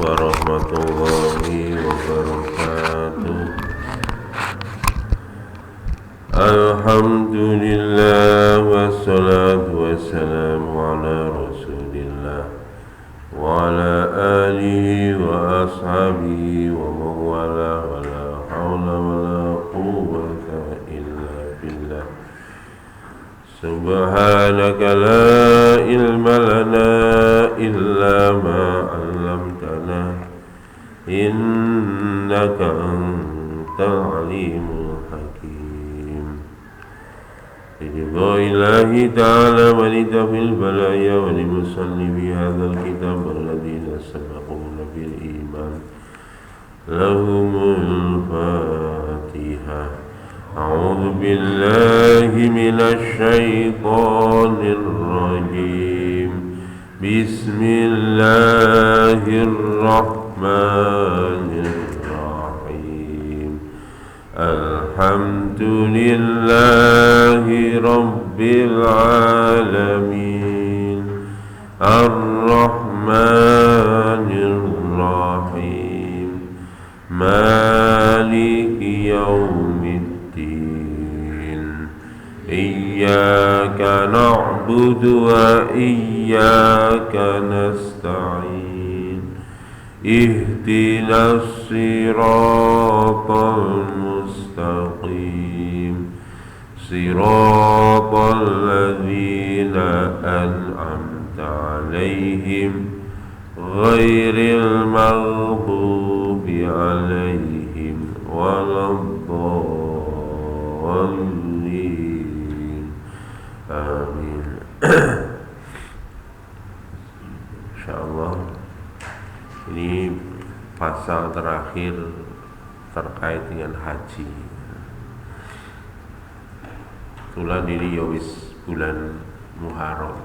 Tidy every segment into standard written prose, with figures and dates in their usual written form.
warahmatullahi wabarakatuh. Alhamdulillah wassalatu wassalamu ala rasulillah wa ala alihi wa ashabihi wa mawala wa la hawla wa la quwwata illa billah. Subhanaka la ilma lana illa ma 'allamtana innaka antal alimul hakim. Billahi ta'ala wa litafil balaya wa limusallibi hadzal kitab alladhina sabaquna bil iman lahumul fatihah. A'udzu billahi minasy syaithanir rajim. Bismillahirrahmanirrahim. Alhamdulillahi rabbil alamin. Ar-Rahmanir Rahim. Maliki yaumiddin. Iyyaka na'budu wa iyyaka nasta'in. Ihdinas siratal mustaqim. Siratal ladzina an'amta 'alaihim ghairil maghdubi 'alaihim waladdallin. Amin. Insyaallah ini pasal terakhir terkait dengan haji. Kebetulan ini ya wis bulan Muharram.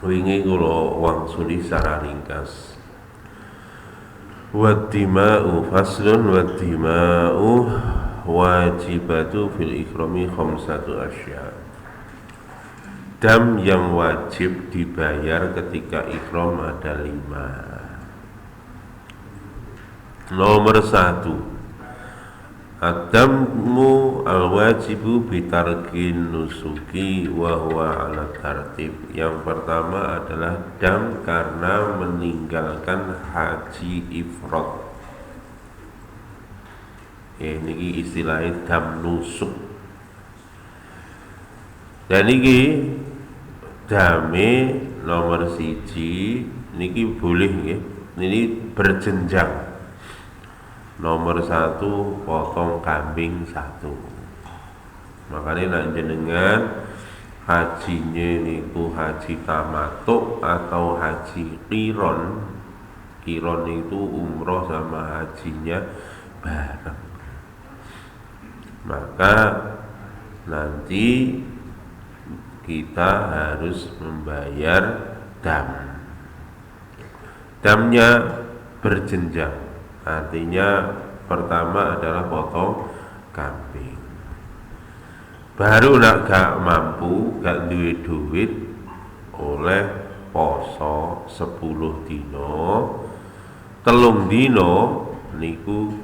Wingi kula wangsuli secara ringkas. Waddima'u faslun waddima'u wajibatu fil ikrami khamsatu asya. Dam yang wajib dibayar ketika ikram ada 5. Nomor 1, Ad-dammu al-wajibu bitarkin nusuki wa huwa ala tartib. Yang pertama adalah dam karena meninggalkan haji ifrad. Ini istilahnya dam nusuk. Dan ini dame nomor 1 niki boleh nggih. Ini berjenjang. Nomor 1 potong kambing 1. Makanya nak jenengan hajinya niku haji tamatuk atau haji qiron. Qiron itu umroh sama hajinya bareng. Maka nanti kita harus membayar dam. Damnya berjenjang. Artinya pertama adalah potong kambing. Baru nak gak mampu, gak duwe duit, oleh poso 10 dino, 3 dino niku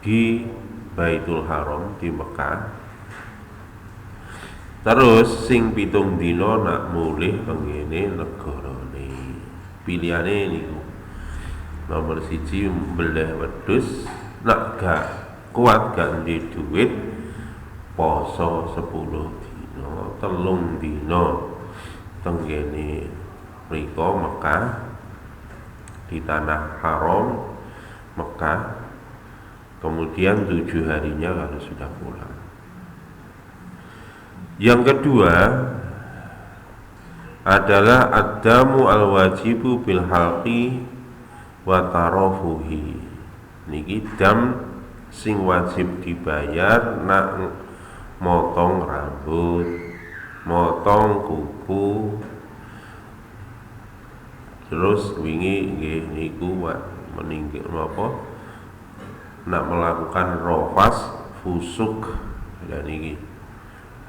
di Baitul Haram di Mekah. Terus sing 7 dino nak mulih pengene negarane. Pilihane niku nomor 1 mbeleh wedhus, nak gak kuat gak ndek duit poso 10 dino, 3 dino tenggene mriko Mekah di tanah haram Mekah. Kemudian 7 harinya kalau sudah pulang. Yang kedua adalah ad-damu al-wajibu bil halqi wa tarafuhi. Niki dam sing wajib dibayar nak motong rambut, motong kuku. Terus wingi nggih niku meninggal napa nak melakukan rofas, fusuk, dan ini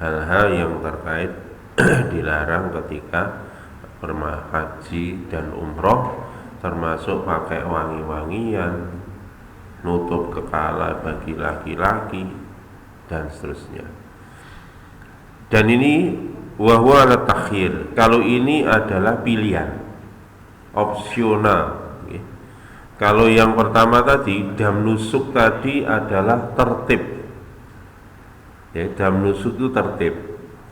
hal-hal yang terkait dilarang ketika berhaji dan umroh, termasuk pakai wangi-wangian, nutup kepala bagi laki-laki, dan seterusnya. Dan ini wahwa ala takhir, kalau ini adalah pilihan opsional. Kalau yang pertama tadi, dam nusuk tadi adalah tertib. Ya, dam nusuk itu tertib.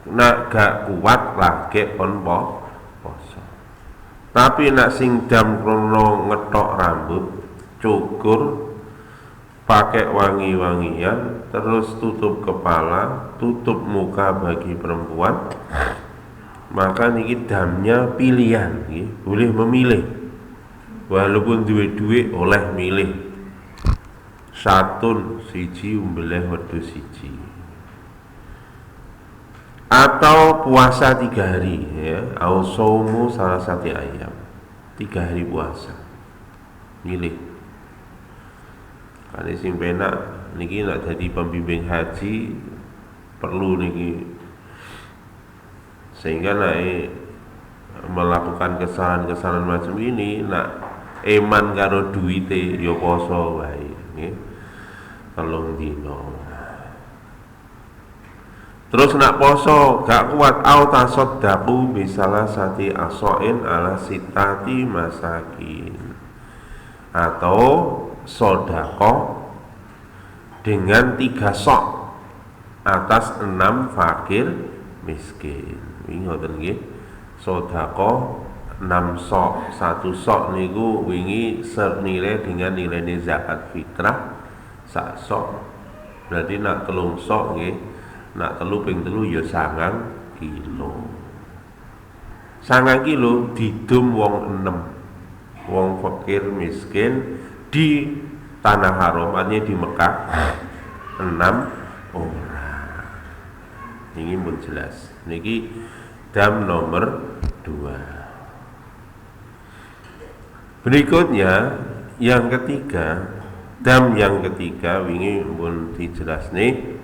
Nak gak kuat lagi kon poso. Tapi nak sing dam krono ngetok rambut, cukur, pakai wangi-wangian, terus tutup kepala, tutup muka bagi perempuan, maka niki damnya pilihan, boleh memilih. Walaupun duwe-duwe oleh milih satun siji umbeleh wedhus siji, atau puasa 3 hari, ya, au saumu salah satu ayam, 3 hari puasa, milih. Kali sing penak niki nak jadi pembimbing haji perlu niki, sehingga naik melakukan kesalahan-kesalahan macam ini nak eman karo duwite ya poso wae nggih 3 dina. Terus nak poso gak kuat au tasaddaqu bisalah sati asoin ala sitati masakin, atau sodako dengan 3 sok atas 6 fakir miskin. Wingi ngoten nggih, sodako 6 sok, 1 sok niku wingi senilai dengan nilai zakat fitrah 1 sok. Berarti nak 3 sok nggih, nak 3 ping 3 ya 9 kilo. 9 kilo didum wong 6, wong fakir miskin di tanah haram, artinya di Mekah 6 orang. Ini pun jelas. Niki dam nomor 2. Berikutnya yang ketiga, dam yang ketiga wingi pun dijelas nih,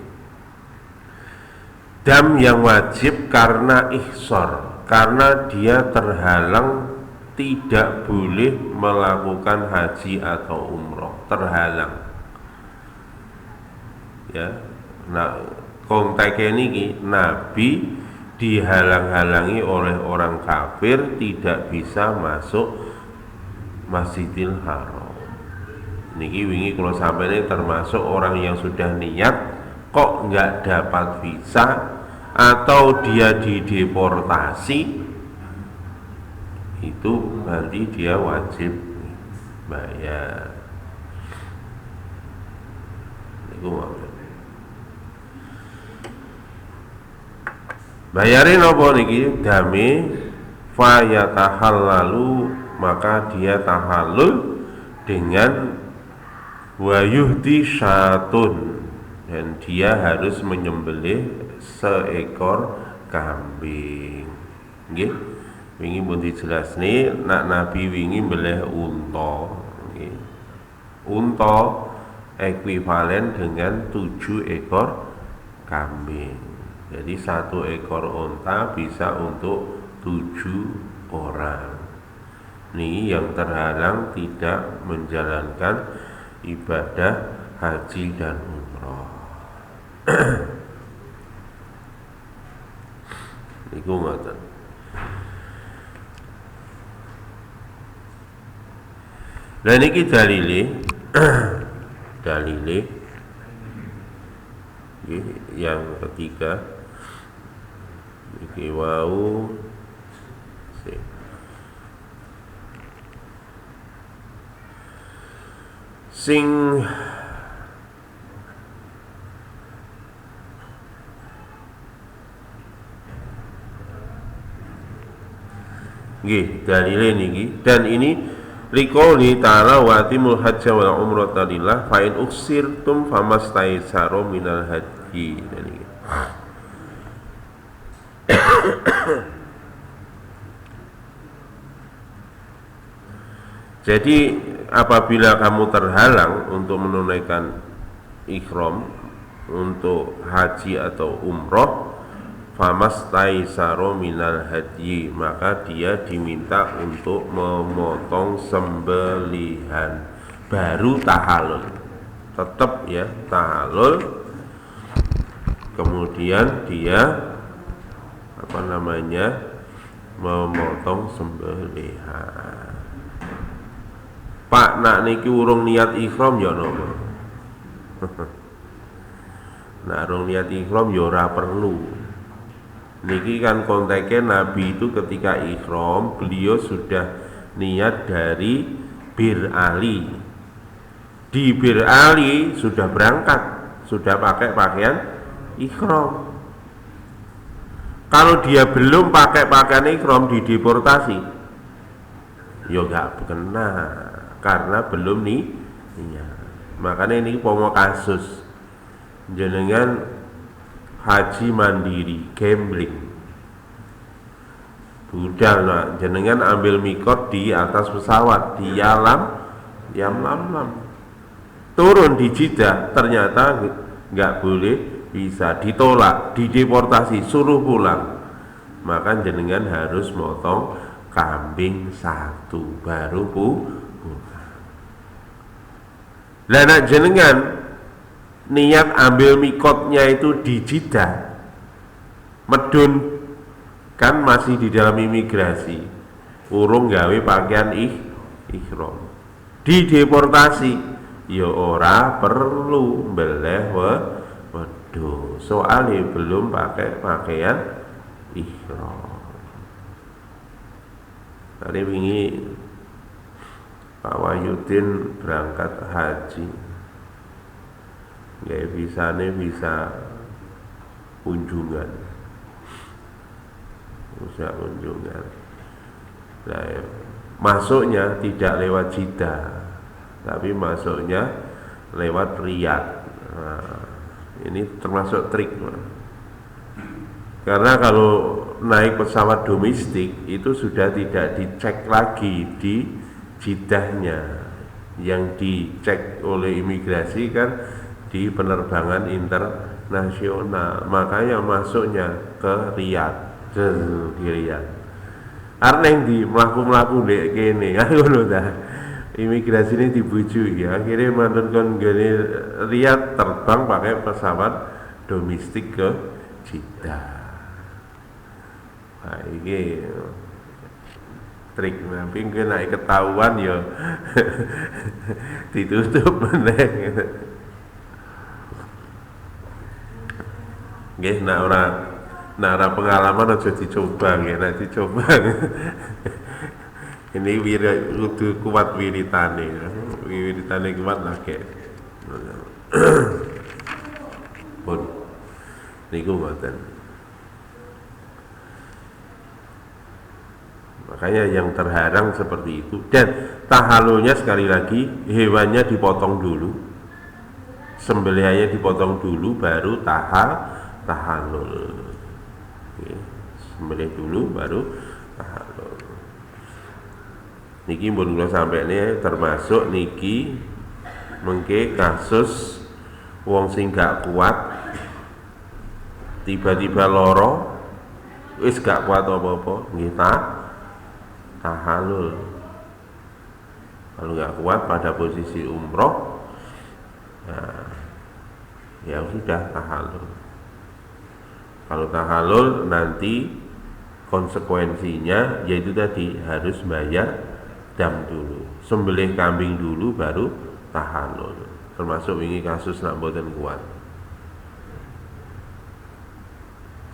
dam yang wajib karena ihsor, karena dia terhalang tidak boleh melakukan haji atau umroh, terhalang. Ya, nah konteksnya ini Nabi dihalang-halangi oleh orang kafir, tidak bisa masuk Masjidil Haram. Niki wingi kalau sampai ini termasuk orang yang sudah niat kok nggak dapat visa atau dia dideportasi, itu berarti dia wajib bayar. Niku bayarin apa niki dami fayatahallalu, maka dia tahallul dengan wayuhdi syatun, dan dia harus menyembelih seekor kambing. Nggih, wingi pun dijelasne nak Nabi wingi mbelih unta. Nggih. Unta ekuivalen dengan 7 ekor kambing. Jadi 1 ekor unta bisa untuk 7 orang. Ini yang terhalang tidak menjalankan ibadah haji dan umroh. Iku ngoten. Lah niki dalile dalile yang ketiga iki wau sing nggih dalile niki, dan ini liqouli ta'ala wa atimul hajja wal umrata lillah fa in uksirtum famastaisaru minal haji. Jadi apabila kamu terhalang untuk menunaikan ihram untuk haji atau umroh, famastaisaro minal hadyi, maka dia diminta untuk memotong sembelihan baru tahallul. Tetap ya tahallul, kemudian dia memotong sembelihan. Pak nak niki urung niat ihram ya napa? Nak urung niat ihram ya ora perlu. Niki kan konteknya Nabi itu ketika ihram beliau sudah niat dari Bir Ali. Di Bir Ali sudah berangkat, sudah pakai pakaian ihram. Kalau dia belum pakai pakaian ihram dideportasi, ya gak kena karena belum nih. Iya. Makanya ini pomo kasus jenengan haji mandiri gambling. Budal nah, jenengan ambil mikot di atas pesawat di Yalam. Turun di Jeddah ternyata nggak boleh, bisa ditolak, dideportasi, suruh pulang. Maka jenengan harus motong kambing satu baru pulang. Lah nak jenengan niat ambil mikotnya itu di Jeddah, medun kan masih di dalam imigrasi, urung gawe pakaian ihram, dideportasi, ya ora perlu beleh waduh, soalnya belum pakai pakaian ihram. Tadi wingi Pak Wahyudin berangkat haji, nggak bisa kunjungan, nah, masuknya tidak lewat Jeddah, tapi masuknya lewat Riyadh. Nah, ini termasuk trik, karena kalau naik pesawat domestik itu sudah tidak dicek lagi di Jeddahnya, yang dicek oleh imigrasi kan di penerbangan internasional, makanya masuknya ke Riyadh, di Riyadh. Arep nang ndi mlaku-mlaku ndek kene, ngono ta. Imigrasi ini dibujuk ya, akhirnya mantun kon gene Riyadh terbang pakai pesawat domestik ke Jeddah. Nah, ini trik, tapi naik ketahuan ya ditutup meneh. Nggih, nak ora pengalaman aja dicoba nggih, nek dicoba. Ini kudu kuat wiritane kuat lagi. Pun niku mboten. Makanya yang terhalang seperti itu. Dan tahallulnya sekali lagi, hewannya dipotong dulu, sembelihannya dipotong dulu, baru tahallul. Sembelih dulu baru tahallul. Niki pun kula sampene termasuk niki mengke kasus wong sing gak kuat tiba-tiba loro, wis gak kuat apa-apa, nggih tahallul. Kalau nggak kuat pada posisi umroh, ya sudah tahallul. Kalau tahallul nanti konsekuensinya yaitu tadi harus bayar dam dulu, sembelih kambing dulu baru tahallul. Termasuk ini kasus nak mboten kuat.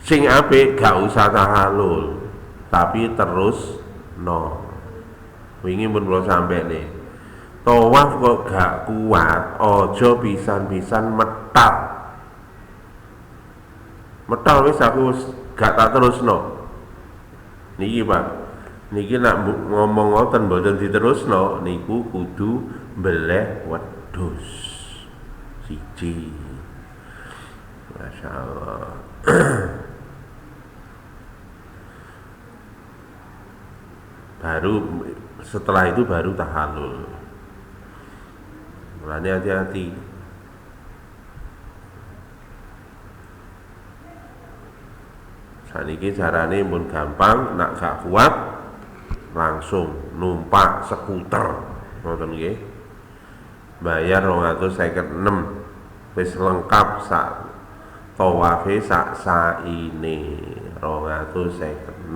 Sing apik gak usah tahallul, tapi terus wingi pun kula sampene tawaf kok gak kuat, aja pisan-pisan metal wis aku gak tak terusno. Niki Pak, niki nak ngomong ngoten mboten diterusno, niku kudu mbeleh wedhus siji. Masyaallah. Baru setelah itu baru tahallul. Mulane hati-hati. Saniki carane pun gampang, nak gak kuat langsung numpak skuter, ngoten nggih. Bayar 256 wis lengkap sak tawafe sak saine 256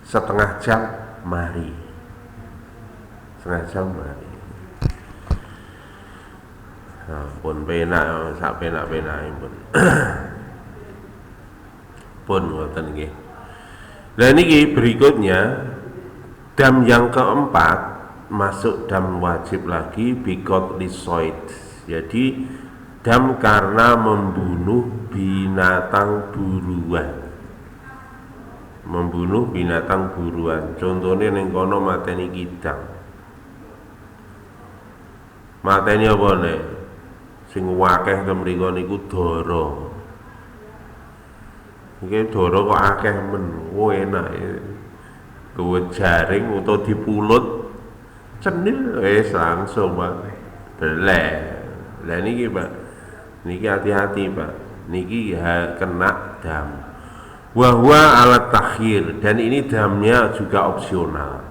setengah jam mari. Setengah jam mari. Nah, pun penak sak penak-penake pun. Pun ngoten nggih. Nah niki berikutnya dam yang keempat masuk dam wajib lagi bikot lisoid. Jadi dam karena membunuh binatang buruan. Membunuh binatang buruan. Contohnya ning kono mateni kidang. Mateni apa nek? Sing akeh ten mriku niku dara. Iki dara kok akeh men, enak ya. Kuwi jaring utawa dipulut cenil wis langsung Pak. Beleh. Lah niki Pak. Niki hati-hati Pak. Niki kena dam. Wahwa alat takhir, dan ini damnya juga opsional.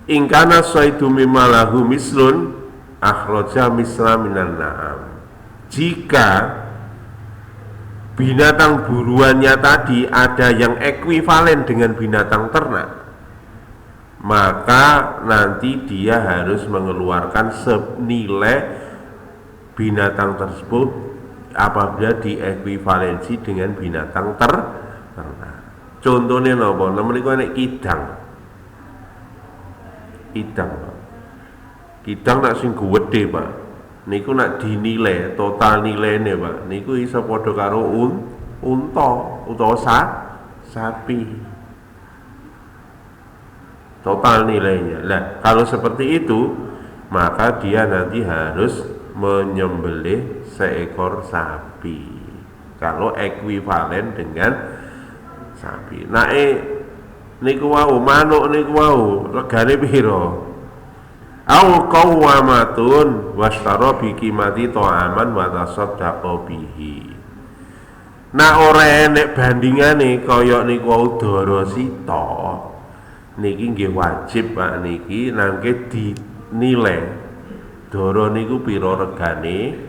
Ingkana saidu mimalahu mislun akhraja misla minan na'am. Jika binatang buruannya tadi ada yang ekuivalen dengan binatang ternak, maka nanti dia harus mengeluarkan senilai binatang tersebut apabila diekuivalensi dengan binatang ternak. Contohnya napa? Namanya nek kidang. Kidang, Pak. Kidang nak sing gedhe, Pak. Niku nak dinilai total nilainya Pak, niku iso padha karo unta utawa sapi. Total nilainya. Nah, kalau seperti itu, maka dia nanti harus menyembelih seekor sapi. Kalau ekuivalen dengan sapi. Nah, niku wau manuk niku wau regane piro? Au qawamatun washtara bi qimati ta'aman wa tasaddaqa bihi. Nah ora enek bandingane kaya niku wau dara sita. Niki nggih wajib Pak niki nangke dinilai. Dara niku pira regane,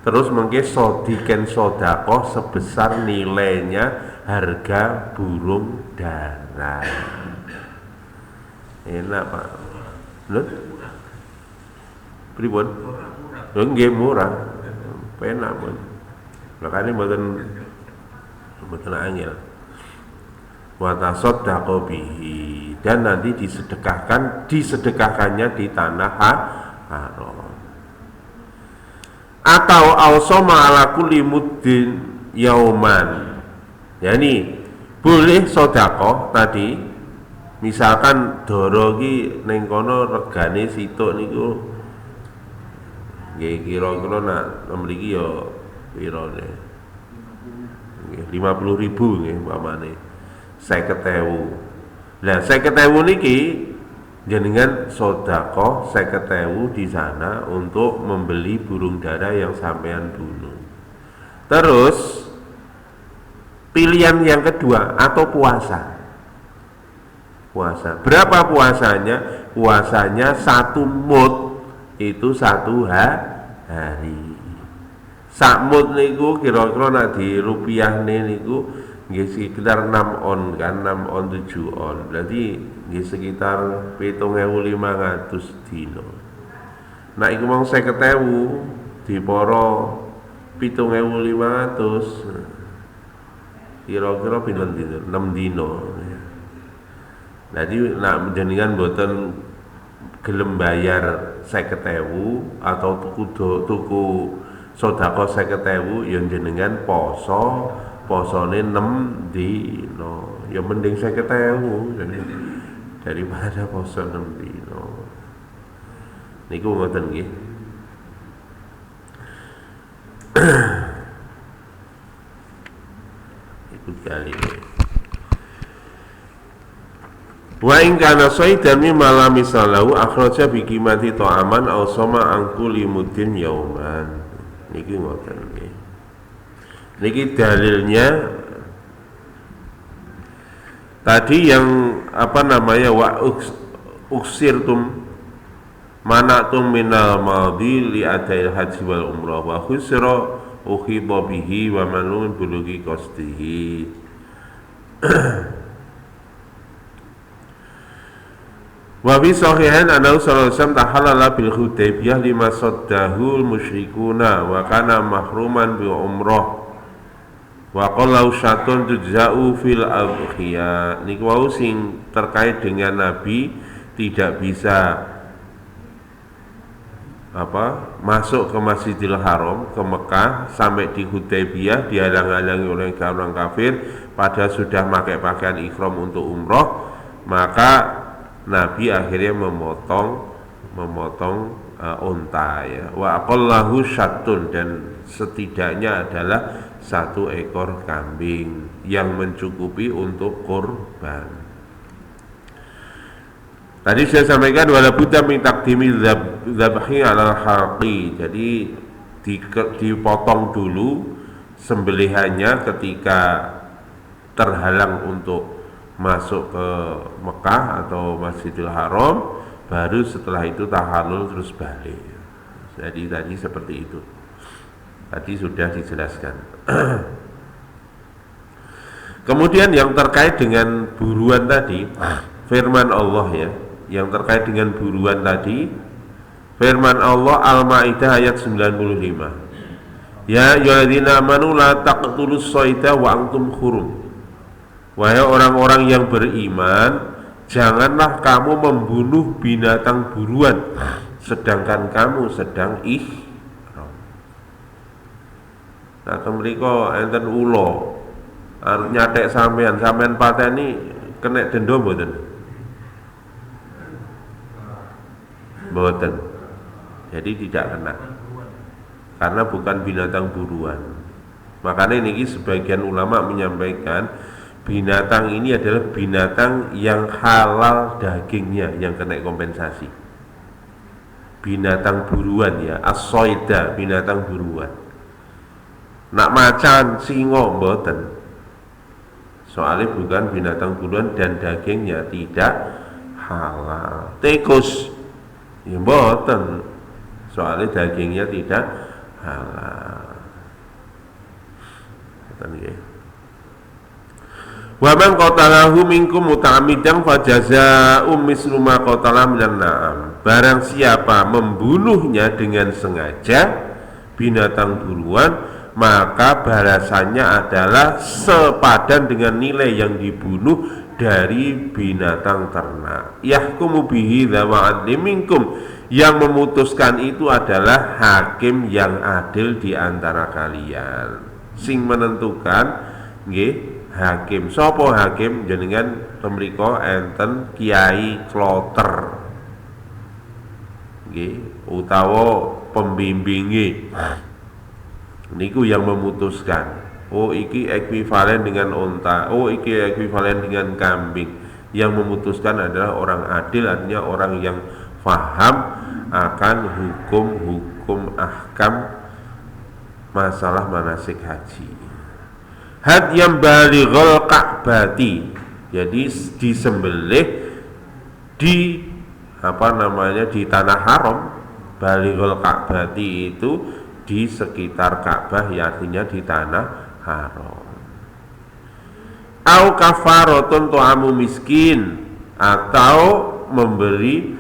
terus mengke sodiken sedekah sebesar nilainya harga burung dara. Enak Pak. Lho pripun? Lho nggih murah. Penak pun. Makane mboten angel. Wa tasaddaqa bihi, dan nanti disedekahkannya di tanah haram. Atau ausoma ala kulli muddin yauman. Yani boleh sedekah tadi, misalkan dara iki ning kono regane situk niku nggih kira-kira nak mriki ya pira ne? Nggih 50.000 nggih umpamane. 50.000. Lah 50.000 niki jenengan sedekah 50.000 di sana untuk membeli burung dara yang sampean bunuh. Terus pilihan yang kedua atau puasa. Puasa. Berapa puasanya? Puasanya 1 mud itu 1 hari. Sak mud niku kira-kira nek di rupiahne niku nggih sekitar 6 on kan, 6 on 7 on. Berarti nggih sekitar 7.500 dino. Nah iku mong 50.000 diporo 7.500. Kira-kira pinten dino? 6 dino. Jadi nak jenengan mboten gelem bayar 50.000 atau tuku sedekah 50.000 yang jenengan posone 6 dino. Ya mending 50.000 daripada poso 6 dino. Niku ngoten nggih. Iku kali. Wa in kana saidan mimma la misalahu akhraja bi qimati ta'aman aw sama angkuli mudin yauman. Niki ngoten nggih. Niki dalilnya tadi yang apa namanya wa uksirtum manatum minal madhi li adail haji wal umrah wa khusra ukhiba bihi wa manun bulugi qasdihi. Wa fi sahihain annahu sallallahu alaihi wasallam tahallala bil Hudaybiyah lima saddahul musyrikuna wa kana mahruman bi umrah wa qala syatun tujza'u fil adhiyah. Niku wau sing terkait dengan Nabi tidak bisa masuk ke Masjidil Haram ke Mekah sampai di Hudaybiyah dihalang-halangi oleh orang kafir padahal sudah pakai pakaian ihram untuk umroh, maka Nabi akhirnya memotong unta ya. Wa aqallahu syatun, dan setidaknya adalah satu ekor kambing yang mencukupi untuk kurban. Tadi saya sampaikan wala budda min taqdimi dzabhi 'ala al-haqi. Jadi dipotong dulu sembelihannya ketika terhalang untuk masuk ke Mekah atau Masjidil Haram, baru setelah itu tahallul terus balik. Jadi tadi seperti itu. Tadi sudah dijelaskan. Kemudian yang terkait dengan buruan tadi, firman Allah ya, yang terkait dengan buruan tadi, firman Allah Al-Maidah ayat 95. Ya ayyuhalladzina amanu la taqtulus shayda wa antum hurum. Wahai orang-orang yang beriman, janganlah kamu membunuh binatang buruan sedangkan kamu sedang ihram. Nah, kemriko enten ulo arep nyatek sampean pateni kena denda mboten? Mboten. Jadi tidak kena. Karena bukan binatang buruan. Makanya ini sebagian ulama menyampaikan binatang ini adalah binatang yang halal dagingnya yang kena kompensasi. Binatang buruan ya, as-soida, binatang buruan. Nak macan, singo, mboten. Soalnya bukan binatang buruan dan dagingnya tidak halal. Tikus, ya mboten. Soalnya dagingnya tidak halal. Mboten nggih. Wa man qatalahu minkum muta'ammidan fajazaa'um mislu ma qatala minan na'am. Barang siapa membunuhnya dengan sengaja binatang buruan, maka balasannya adalah sepadan dengan nilai yang dibunuh dari binatang ternak. Yahkumu bihi dzawa adlin minkum. Yang memutuskan itu adalah hakim yang adil di antara kalian. Sing menentukan nggih hakim. Sopo hakim? Jenengan pemriko enten kiai kloter nggih utawa pembimbingi niku yang memutuskan. Oh iki ekuivalen dengan unta, oh iki ekuivalen dengan kambing. Yang memutuskan adalah orang adil, artinya orang yang faham akan hukum ahkam masalah manasik haji. Hadyan balighul ka'bati, jadi disembelih di di tanah haram. Balighul ka'bati itu di sekitar Ka'bah, ya artinya di tanah haram. Au kafaratun tu'amu miskin, atau memberi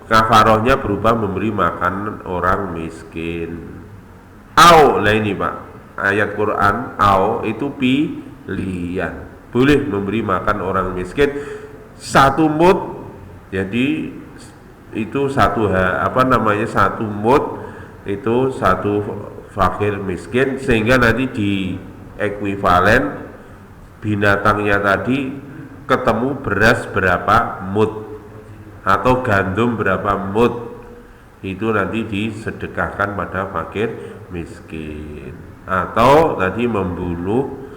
kafarohnya berupa memberi makan orang miskin. Au lah ini Pak, ayat Quran au itu pilihan, boleh memberi makan orang miskin satu mud. Jadi itu satu satu mud itu satu fakir miskin, sehingga nanti di ekuivalen binatangnya tadi ketemu beras berapa mud atau gandum berapa mud, itu nanti disedekahkan pada fakir miskin. Atau tadi membunuh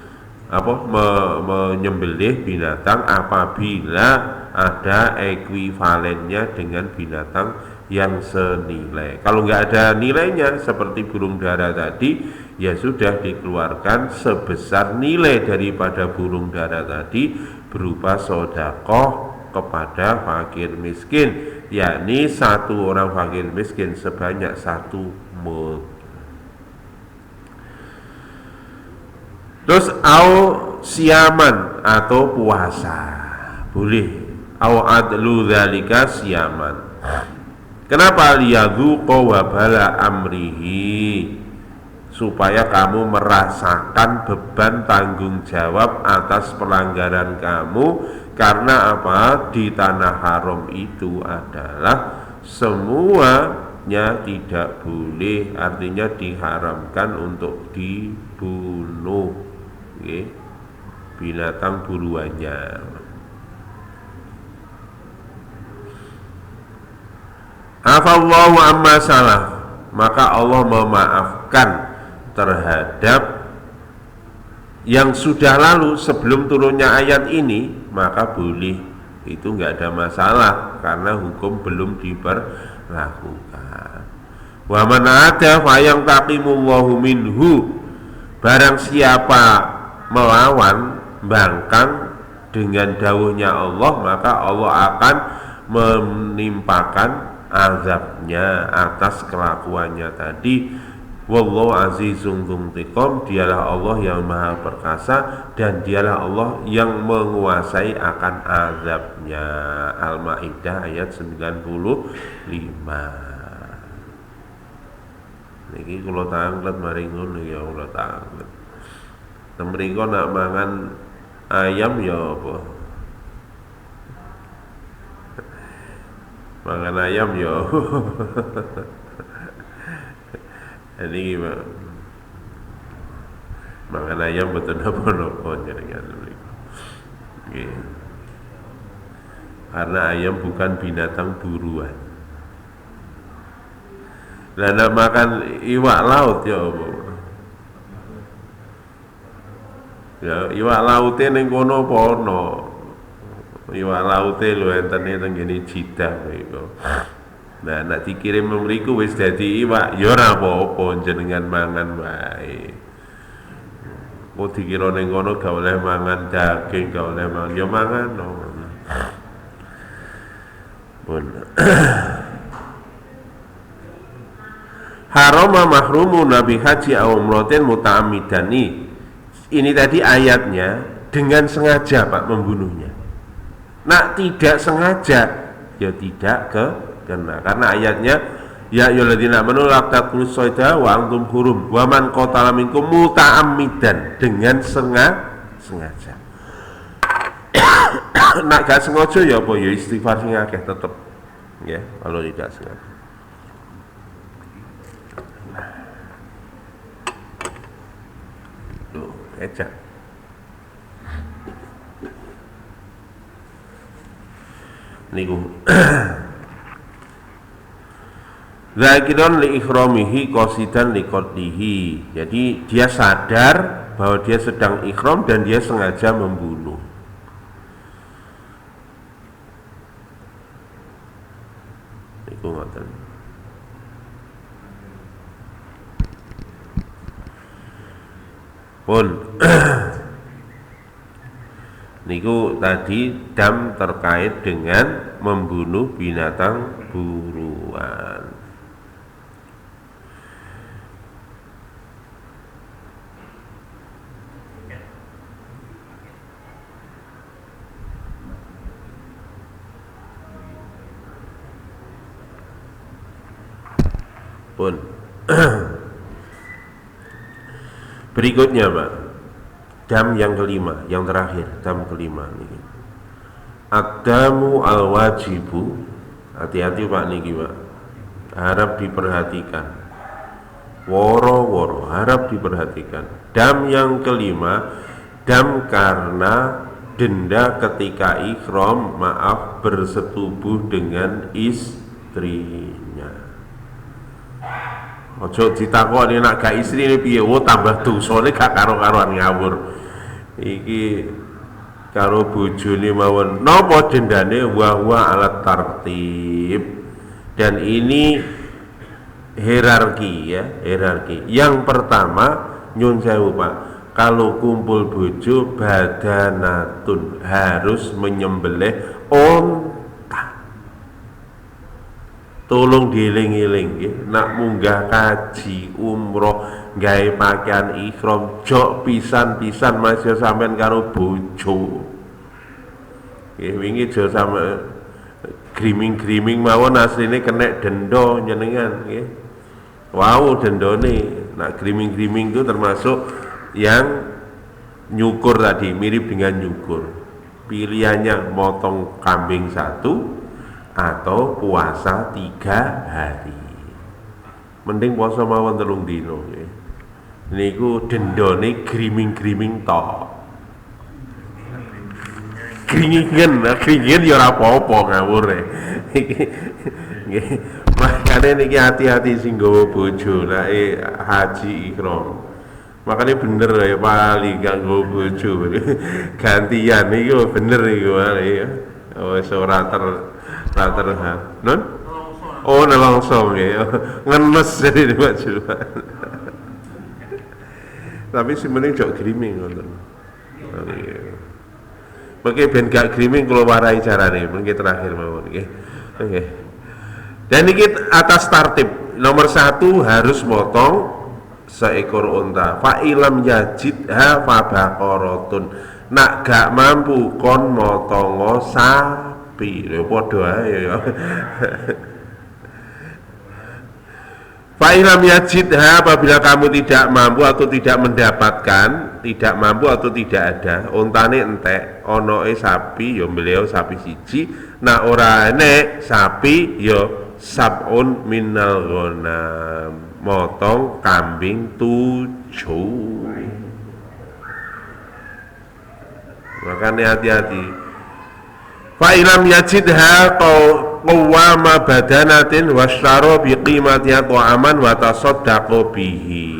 menyembelih binatang apabila ada ekuivalennya dengan binatang yang senilai. Kalau nggak ada nilainya seperti burung dara tadi, ya sudah dikeluarkan sebesar nilai daripada burung dara tadi berupa sodakoh kepada fakir miskin, yakni satu orang fakir miskin sebanyak 1 mud. Terus siaman atau puasa boleh, adlu dzalika siaman. Kenapa? Liyadzuqa wabala amrihi, supaya kamu merasakan beban tanggung jawab atas pelanggaran kamu. Karena apa? Di tanah haram itu adalah semuanya tidak boleh, artinya diharamkan untuk dibunuh, binatang buruannya. Afallahu amma salah, maka Allah memaafkan terhadap yang sudah lalu sebelum turunnya ayat ini, maka boleh, itu nggak ada masalah karena hukum belum diberlakukan. Wa man ada fa yang taqimullahu minhu, barang siapa melawan, bangkang dengan dawuhnya Allah, maka Allah akan menimpakan azabnya atas kelakuannya tadi. Wallahu azizun dzuntiqam, dialah Allah yang maha perkasa dan dialah Allah yang menguasai akan azabnya. Al-Maidah ayat 95. Niki kula tanglet mari ngono ya kula tanglet. Mriko nak mangan ayam ya apa? Mangan ayam ya. Ini mangan ayam betul napa-napa jenengan mriku. Nggih. Karena ayam bukan binatang buruan. Lah nak makan iwak laut ya apa? Ya iwak laute ning kono apa ana? Iwak laute lho entene teng ngene Jidah mriku. Nah, nek dikirim mriku wis dadi iwak, ya ora apa-apa jenengan mangan wae. Kok dikira ning kono gak oleh mangan daging, gak oleh mangan, ya mangan. Pun. Harama mahrumu nabi haji aw umratin muta'ammidani. Ini tadi ayatnya dengan sengaja Pak membunuhnya. Nak tidak sengaja ya tidak kena, karena ayatnya ya ayyuhalladzina amanu la taqtulus sayda wa antum hurum wa man qatala minkum muta'ammidan, dengan sengaja. Nak gak sengaja ya apa ya istighfar sing akeh tetep ya kalau tidak sengaja. Tuh, ejak. Niku zakiran li ikhramihi qasidan li qadlihi. Jadi dia sadar bahwa dia sedang ikhram dan dia sengaja membunuh. Niku ngoten. Pun niku tadi dam terkait dengan membunuh binatang buruan. Pun berikutnya Pak, dam yang kelima, yang terakhir, dam kelima ini. Ad-damu al-wajibu. Hati-hati Pak niki Pak. Harap diperhatikan. Woro-woro harap diperhatikan. Dam yang kelima, dam karena denda ketika ikhram, maaf, bersetubuh dengan istrinya. Ojo ditakoni nak gak istri ini piye, tambah dosane gak karo-karoan ngawur. iki karo bojone mawon napa dendane wa alat tartib. Dan ini hierarki ya, hierarki. Yang pertama nyun sewu Pak, kalau kumpul bojo badanatun harus menyembelih onta. Tolong dieling-eling ya, nak munggah kaji umroh gawe pakaian ihram jok pisan-pisan masih sampean karo bojo. Nggih wingi aja sampe griming-griming mawon asline kena denda jenengan nggih. Wow dendone. Nak griming-griming itu termasuk yang nyukur tadi, mirip dengan nyukur. Pilihannya motong kambing 1 atau puasa 3 hari. Mending puasa mawon 3 dino nggih. Niku dendone griming-griming tok. Gringingen ya ora apa-apa ngawur e. Nggih. Makane niki hati-hati sing nggawa bojo nek haji ihram. Makanya bener ya paling kanggo bojo. Gantian iku bener iku ya. Wis ora non? Oh nelongso nggih. Ngenes jadi baju. Tapi sebenarnya jok griming ngoten. Mengke ben gak griming kula warai carane, mengke terakhir mawon nggih. Nggih. Dan ini atas tartib. Nomor 1 harus motong seekor unta. Fa ilam yajidha fa baqaratun. Nak gak mampu kon motongo sapi. Lho padha ae ya. Fa ilam yajidha, apabila kamu tidak mampu atau tidak mendapatkan, tidak mampu atau tidak ada, untane entek, onoe sapi yo beliau sapi siji, nak ora enek sapi yo sab'un minal ghanam, motong kambing 7. Makanya hati-hati. Fa ilam yajidha qawwama badanatin wasyara biqimatiha ta'aman wa tasaddaqu bihi.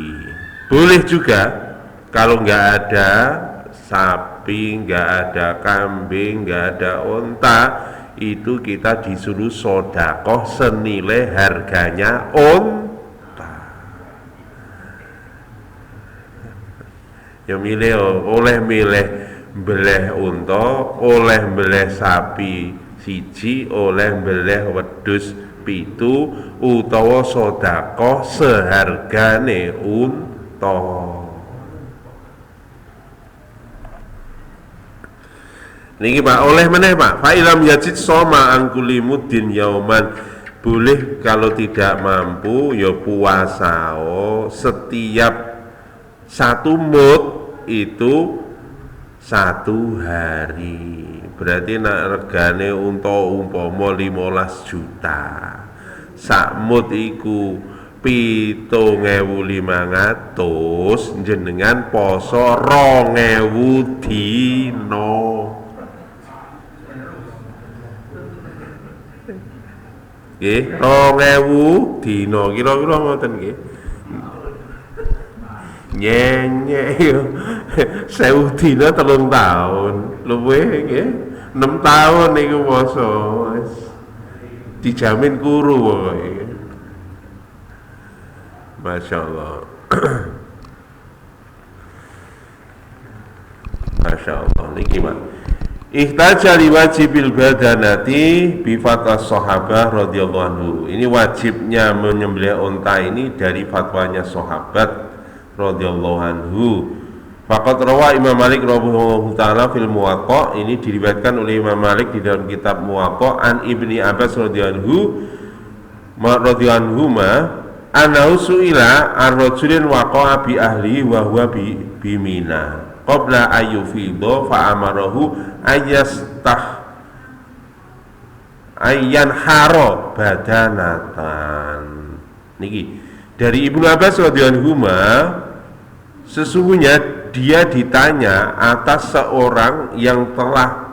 Boleh juga kalau nggak ada sapi, nggak ada kambing, nggak ada unta, itu kita disuruh sodakoh senilai harganya unta. Ya milih, oleh milih beleh unta, oleh beleh sapi siji, oleh beleh wedhus 7, utawa sodakoh sehargane unta. Niki Pak, oleh meneh Pak. Fa ilam yajid soma angkuli mudin yauman. Boleh kalau tidak mampu ya puasa. Setiap 1 mud itu 1 hari. Berarti nak regane unta umpama 15 juta. Sak mud iku 7.500, jenengan poso 2.000 dina. Nggih, 2.000 dina kira-kira ngoten nggih. Nyenyek yo. 1.000 dina 3 tahun. Luwih nggih. 6 tahun niku poso. Dijamin kuru pokoke. Masyaallah. Masyaallah niki Pak. Ihtaja li wajibil badanati bi fatwas sahabah radhiyallahu anhu. Ini wajibnya menyembelih unta ini dari fatwanya sahabat radhiyallahu anhu. Faqat rawa Imam Malik rahimahullahu taala fil Muwatta, ini diriwayatkan oleh Imam Malik di dalam kitab Muwatta an Ibni Abbas radhiyallahu ma annahu su'ila ar-rajulin waqa'a bi ahli wa huwa bi Mina qabla ayyufidha fa amarahu ayyan haro badanatan. Niki dari Ibnu Abbas radhiyallahu anhu, sesungguhnya dia ditanya atas seorang yang telah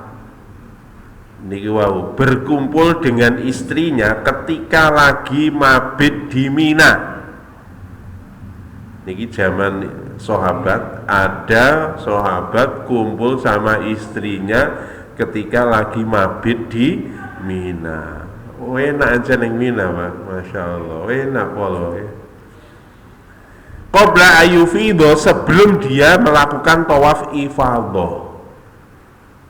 niki wau berkumpul dengan istrinya ketika lagi mabit di Mina. Niki zaman sahabat, ada sahabat kumpul sama istrinya ketika lagi mabit di Mina. Oh, enak aja neng Mina, Pak. Masya Allah, enak polo ya. Qabla ayyufido, sebelum dia melakukan tawaf ifadah,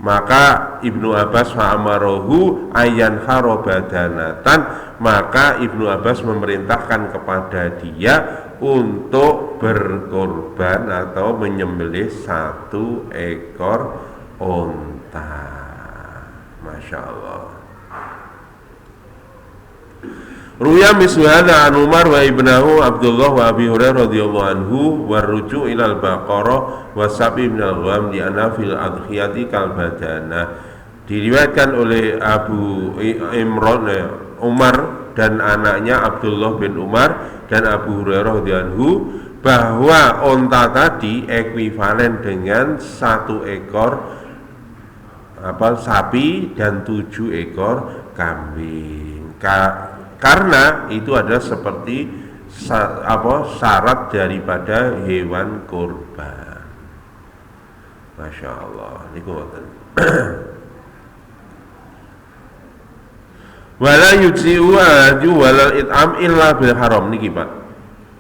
maka Ibnu Abbas fa'amarohu ayan harobadanatan, maka Ibnu Abbas memerintahkan kepada dia untuk berkorban atau menyembelih 1 ekor unta. Masya Allah. Ruya miswada an Umar wa ibnahu Abdullah wa Abi Hurairah radhiyallahu anhu waruju ilal Baqarah wa sabi minal gham di anafil adhiyati kal badana. Diriwayatkan oleh Abu Imran Umar dan anaknya Abdullah bin Umar dan Abu Hurairah radhiyallahu anhu bahwa onta tadi ekuivalen dengan 1 ekor sapi dan 7 ekor kambing. Karena itu adalah seperti syarat daripada hewan kurban. Masya Allah. Ini kuatan. Wala yujzi'u aju walal it'am illa bil haram niki Pak.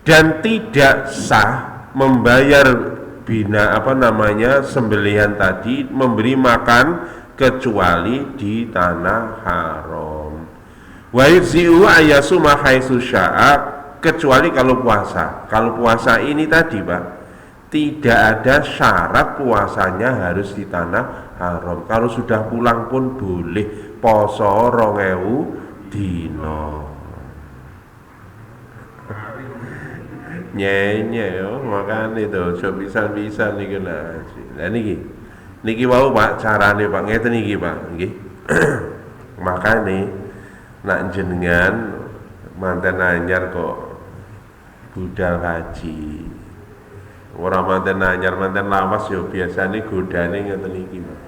Dan tidak sah membayar sembelihan tadi, memberi makan kecuali di tanah haram. Wa yujzi'u ayasuma haitsu sya'a, kecuali kalau puasa. Kalau puasa ini tadi Pak, tidak ada syarat puasanya harus di tanah haram. Kalau sudah pulang pun boleh poso 2000 dino. Nyenye yo, makane to aja pisan-pisan niku lah. Lah niki wau Pak carane Pak ngeten niki Pak, nggih. Makane nak jenengan manten anyar kok budal haji. Ora manten anyar, manten lawas yo biasane godane ngeten iki, Pak.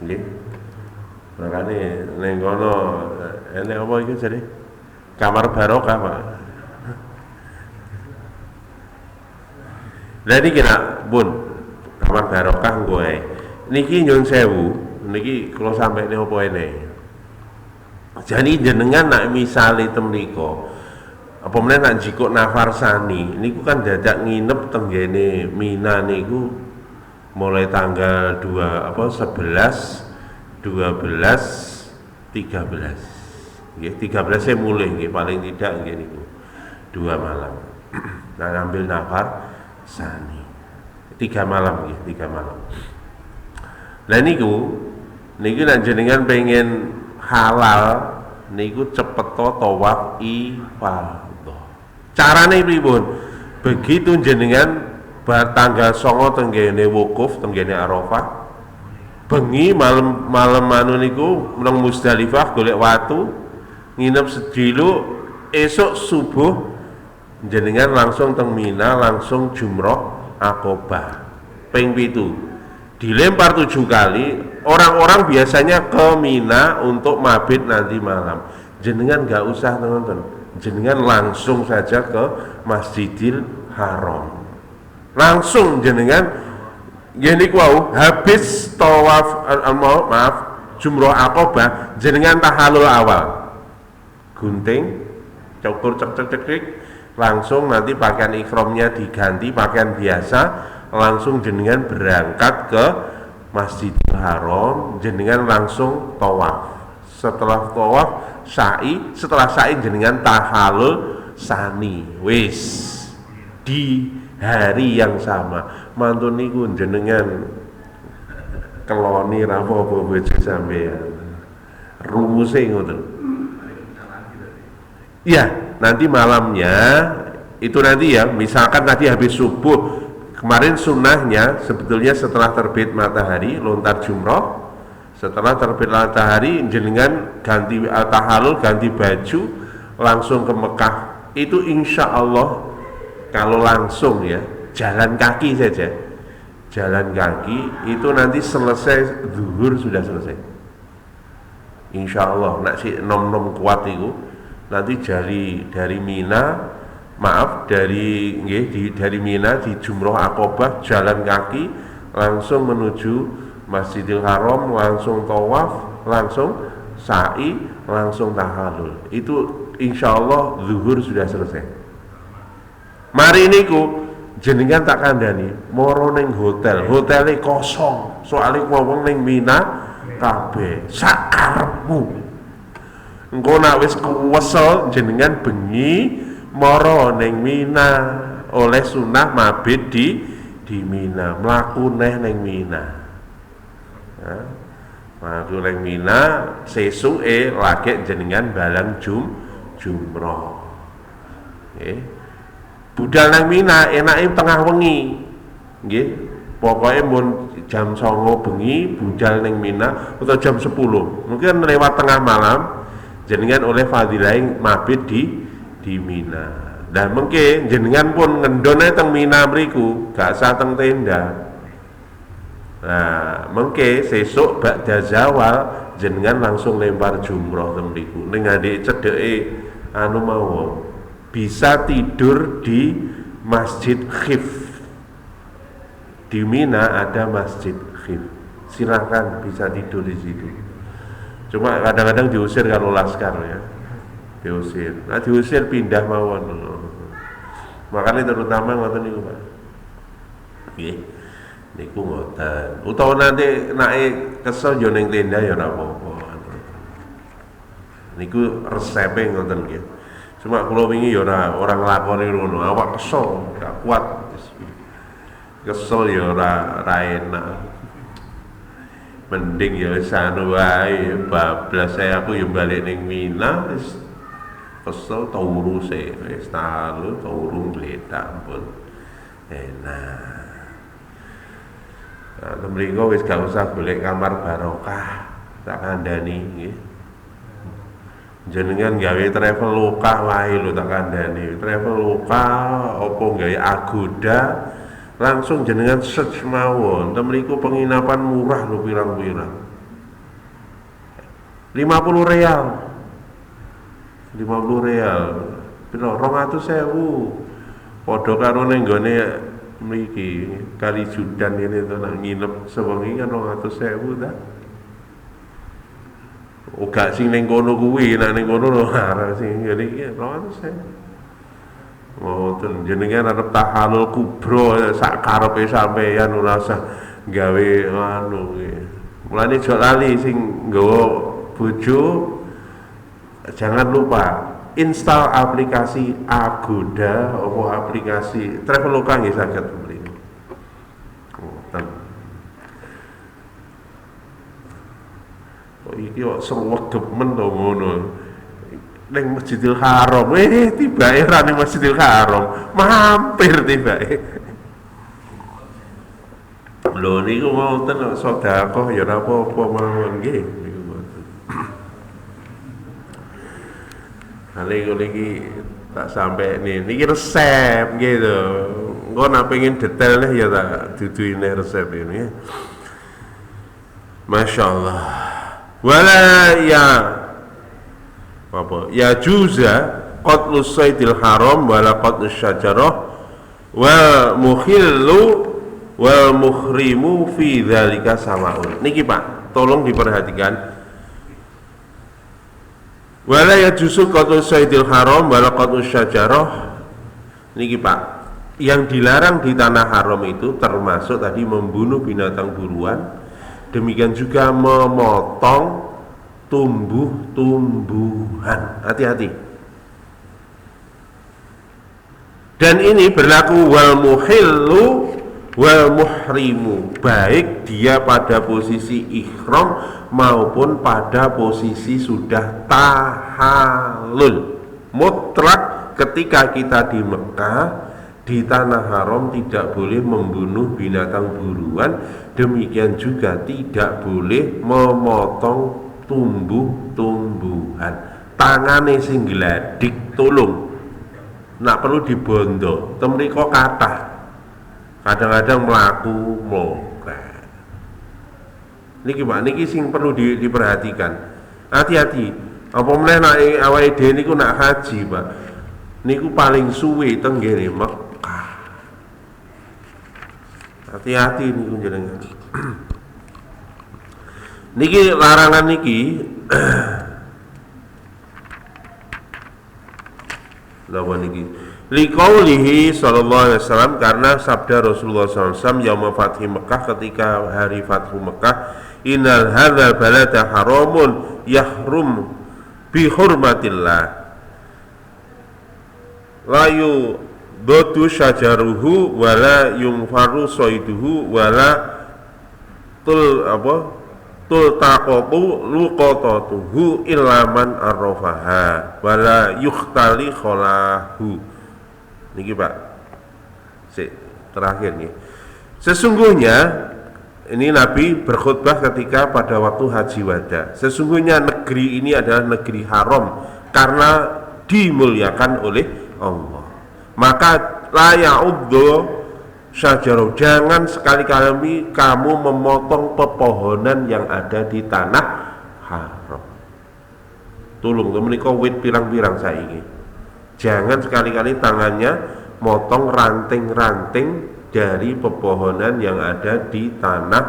Nggih. Makane ning kono enek apa iki jare? Kamar barokah, Pak. Lah niki nak pun kamar barokah nggo ae. Niki nyun sewu, niki kula sampene apa ene. Jadi jenengan nak misale temriko apa meneh nak jikuk nafarsani niku kan dadak nginep tenggene Mina niku mulai tanggal 11, 12, 13 nggih 13 saya mulai nggih paling tidak nggih niku 2 malam. Nah ambil nafarsani 3 malam nggih 3 malam. Lah niku nak jenengan pengen halal niku cepet tawaf ifadah. Carane pripun? Begitu jenengan tanggal 9 tenggene wukuf tenggene Arafah, bengi malam anu niku nang Musdalifah golek watu, nginep sedilo, esok subuh jenengan langsung teng Mina, langsung jumroh Aqobah. Ping 7. Dilempar 7 kali. Orang-orang biasanya ke Mina untuk mabit nanti malam. Jenengan nggak usah teman-teman, jenengan langsung saja ke Masjidil Haram. Langsung jenengan gini kuau habis tawaf jumroh Aqobah, jenengan tahalul awal. Gunting, cukur cek langsung nanti pakaian ikhramnya diganti pakaian biasa, langsung jenengan berangkat ke Masjidil Haram, jenengan langsung tawaf. Setelah tawaf sa'i, setelah sa'i jenengan tahalul sani. Wis di hari yang sama. Mantun niku jenengan keloni rapopo bojo sampean. Rumuse ngoten. Iya, nanti malamnya itu nanti ya, misalkan tadi habis subuh. Kemarin sunnahnya sebetulnya setelah terbit matahari lontar jumroh, setelah terbit matahari jenengan ganti tahalul, ganti baju, langsung ke Mekah. Itu insya Allah kalau langsung ya jalan kaki saja, jalan kaki itu nanti selesai zuhur sudah selesai. Insya Allah nak si nom kuat itu nanti dari Mina maaf dari dari Mina di Jumroh Aqobah jalan kaki langsung menuju Masjidil Haram, langsung tawaf, langsung sa'i, langsung tahallul. Itu insya Allah zuhur sudah selesai. Mari niku jenengan tak kandhani moro ning hotele kosong, soalnya wong ning Mina kabeh sak karepmu. Engko nek wis kuwesel jenengan bengi mara ning Mina oleh sunah mabit di Mina, mlaku neh ning Mina. Mlaku ning Mina sesuke lagi jenengan balang jumroh. Nggih. Budal nang Mina enake tengah wengi. Nggih. Pokoke mun jam 09.00 bengi budal ning Mina atau jam 10. Mungkin lewat tengah malam jenengan oleh fadilah mabit di Mina. Dan mungkin jenengan pun ngendone teng Mina mriku, gak usah teng tenda. Nah, mungkin sesuk ba'da zawal jenengan langsung lempar jumroh teng mriku. Ning ngandhe cedheke anu mawon bisa tidur di Masjid Khif. Di Mina ada Masjid Khif. Silakan bisa tidur di situ. Cuma kadang-kadang diusir kalau laskar ya, diusir. Nah diusir pindah mawon. Makanya terutama ngoten niku Pak. Nggih. Niku ngoten. Utawa nanti naik kesel yo ning tenda ya ora apa-apa. Niku resepe ngoten nggih. Cuma kula wingi ya ora nglakoni ngono, awak kesel, gak kuat. Kesel ya ora enak. Mending ya wis anu wae bablas aku ya balik ning Mina wis kesel turu se wis talu turu gledak pun enak. Nah, mriko wis gak usah golek kamar barokah tak kandhani nggih. Jenengan gawe Traveloka wae lho tak kandhani. Traveloka apa gawe Agoda langsung jenengan search mawon. Temriku penginapan murah lho pirang-pirang. 50 real. 50 real. Piro 200.000. Padha karo ning gone mriki Kali Judan ini to nak nginep sewengi kan 200.000 ta. Uga sing ning kono kuwi, nek ning kono lho arep sing ngene iki 200.000. Ngoten jenengan arep tahallul kubro sak karepe sampeyan ora usah gawe anu iki. Mulane aja lali sing nggawa bojo jangan lupa install aplikasi Agoda apa aplikasi Traveloka nggih saged mriki. Ngoten. Kok iki kok sewegep men to ngono. Ning Masjidil Haram, tibake ra ning Masjidil Haram, mampir tibake. Lho niku wonten sedekah ya ora apa-apa mawon nggih niku ngoten. Niku niki tak sampai niki resep gitu. Engko nek pengen detailnya ya tak duduine resep ini. Masyaallah. Wala ya apa ya juza qatlus saydil haram wala qatlus syajarah wal mukhillu wal muhrimu fi dzalika samaun. Niki Pak, tolong diperhatikan. Wala ya juzu qatlus saydil haram wala qatlus syajarah. Niki Pak, yang dilarang di tanah haram itu termasuk tadi membunuh binatang buruan, demikian juga memotong tumbuh-tumbuhan. Hati-hati. Dan ini berlaku wal muhillu wal muhrimu, baik dia pada posisi ihram maupun pada posisi sudah tahallul. Mutlak ketika kita di Mekah, di tanah haram tidak boleh membunuh binatang buruan, demikian juga tidak boleh memotong tumbuh-tumbuhan. Tangane sing gladik tolong nak perlu dibondo temriko kathah kadang-kadang mlaku mlokeh niki Pak, niki sing perlu diperhatikan. Hati-hati apa meneh nek awake dhewe niku nak haji Pak, niku paling suwe teng nggene Mekah. Hati-hati niku jenengan. Niki larangan niki napa niki liqaulihi sallallahu alaihi wasallam, karena sabda Rasulullah SAW yaum fathi Mekah, ketika hari Fathu Mekah, innal hadzal balada haramun yahrum bi hurmatillah la yudodu syajaruhu wala yungfaru soiduhu wala tultaqatu luqatatuhu ilaman arrofaha wala yukhtali kholahu. Niki Pak, terakhir nih. Sesungguhnya ini Nabi berkhutbah ketika pada waktu haji wada. Sesungguhnya negeri ini adalah negeri haram karena dimuliakan oleh Allah. Maka la ya'uddu syajaru, jangan sekali-kali kamu memotong pepohonan yang ada di tanah haram. Tulung menika wit pirang-pirang saiki. Jangan sekali-kali tangannya motong ranting-ranting dari pepohonan yang ada di tanah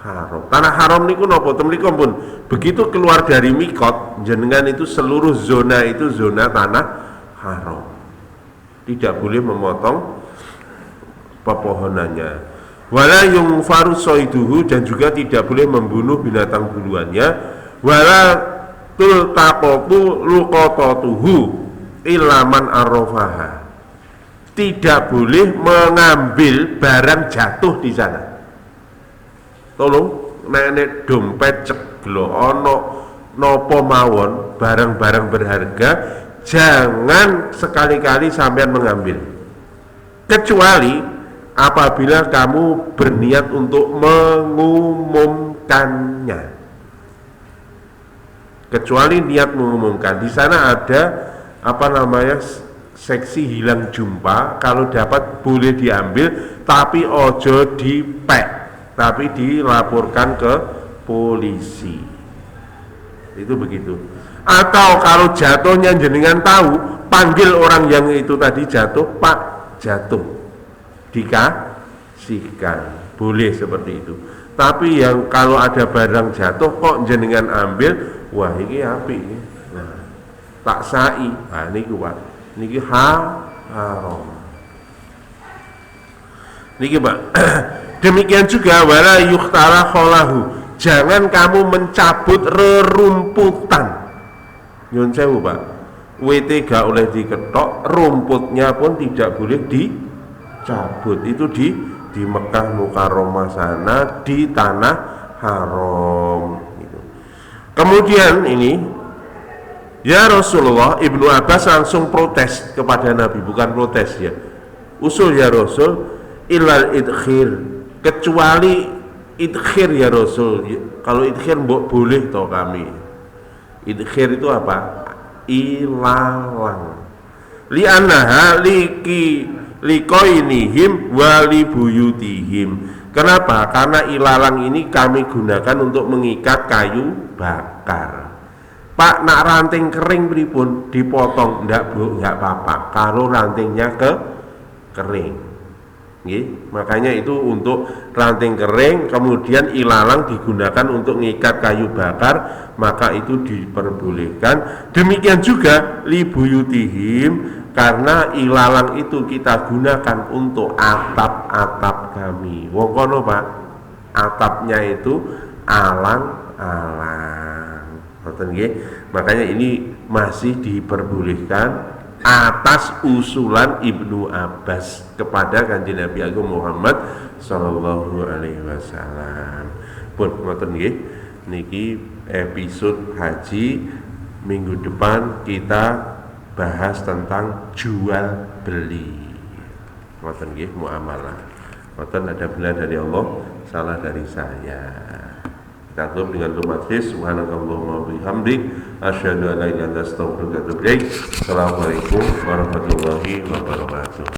haram. Tanah haram niku napa temriko pun begitu keluar dari mikot jenengan itu seluruh zona itu zona tanah haram. Tidak boleh memotong pepohonannya. Wala yungfaru soiduhu, dan juga tidak boleh membunuh binatang buruannya. Wala tultaqatu luqatatuhu ilaman arrofaha, tidak boleh mengambil barang jatuh di sana. Tolong nenek dompet ceglo ono nopo mawon barang-barang berharga, jangan sekali-kali sampean mengambil, kecuali apabila kamu berniat untuk mengumumkannya. Kecuali niat mengumumkan. Di sana ada seksi hilang jumpa. Kalau dapat boleh diambil, tapi ojo dipek, tapi dilaporkan ke polisi. Itu begitu. Atau kalau jatuhnya jenengan tahu, panggil orang yang itu tadi jatuh, Pak jatuh, dikasihkan, boleh seperti itu. Tapi yang kalau ada barang jatuh kok jenengan ambil, wah ini api. Tak sai, nah niki Pak, niki haram. Niki Pak. Demikian juga wala yukhtara kholahu, jangan kamu mencabut rerumputan. Nyun sewu Pak, WT gak oleh diketok, rumputnya pun tidak boleh dicabut. Itu di Mekah Mukarramah sana, di tanah haram. Kemudian ini, ya Rasulullah, Ibnu Abbas langsung protes kepada Nabi, bukan protes ya, usul ya Rasul, ilal idkhir, kecuali idkhir ya Rasul. Kalau idkhir boleh toh kami. Idkhir itu apa? Ilalang. Li'annaha liqainihim wali buyutihim. Kenapa? Karena ilalang ini kami gunakan untuk mengikat kayu bakar. Pak, nak ranting kering pripun dipotong? Enggak apa-apa kalau rantingnya kering. Nggih, makanya itu untuk ranting kering, kemudian ilalang digunakan untuk mengikat kayu bakar, maka itu diperbolehkan. Demikian juga libuyutihim, karena ilalang itu kita gunakan untuk atap-atap kami. Wong kono Pak, atapnya itu alang-alang. Makanya ini masih diperbolehkan atas usulan Ibnu Abbas kepada Kanjeng Nabi Agung Muhammad sallallahu alaihi wasallam. Pun ngoten nggih, niki episode haji minggu depan kita bahas tentang jual beli. Ngoten nggih, muamalah. Ngoten, ada benar dari Allah, salah dari saya. Kita tutup dengan doa subhanakallahumma wa bihamdik asyhadu an la ilaha illa anta astaghfiruka wa atubu ilaik. Assalamualaikum warahmatullahi wabarakatuh.